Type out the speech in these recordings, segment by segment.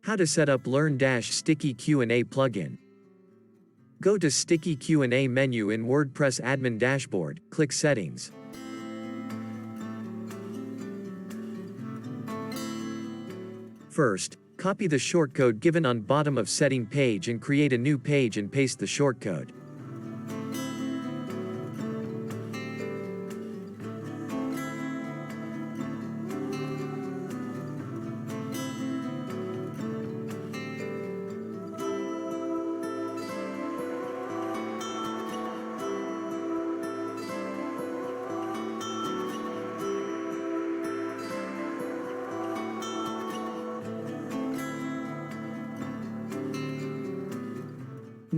How to set up Learndash Sticky Q&A plugin. Go to Sticky Q&A menu in WordPress admin dashboard, click Settings. First, copy the shortcode given on bottom of setting page and create a new page and paste the shortcode.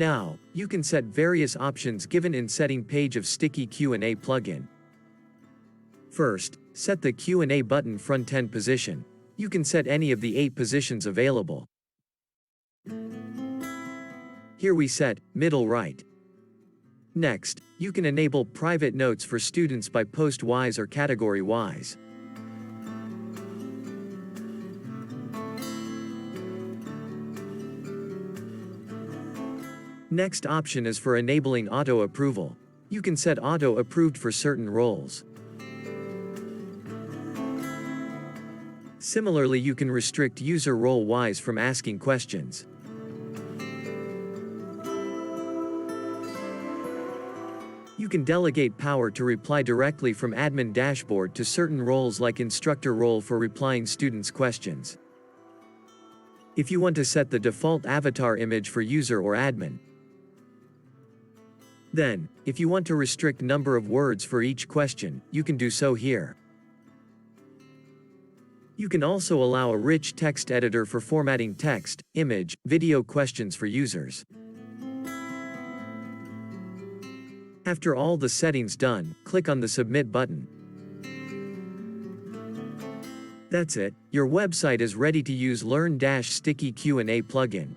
Now, you can set various options given in setting page of Sticky Q&A plugin. First, set the Q&A button front end position. You can set any of the 8 positions available. Here we set middle right. Next, you can enable private notes for students by post-wise or category-wise. Next option is for enabling auto approval. You can set auto approved for certain roles. Similarly, you can restrict user role-wise from asking questions. You can delegate power to reply directly from admin dashboard to certain roles like instructor role for replying students' questions. If you want to set the default avatar image for user or admin. Then, if you want to restrict number of words for each question, you can do so here. You can also allow a rich text editor for formatting text, image, video questions for users. After all the settings done, click on the Submit button. That's it, your website is ready to use Learndash Sticky Q&A plugin.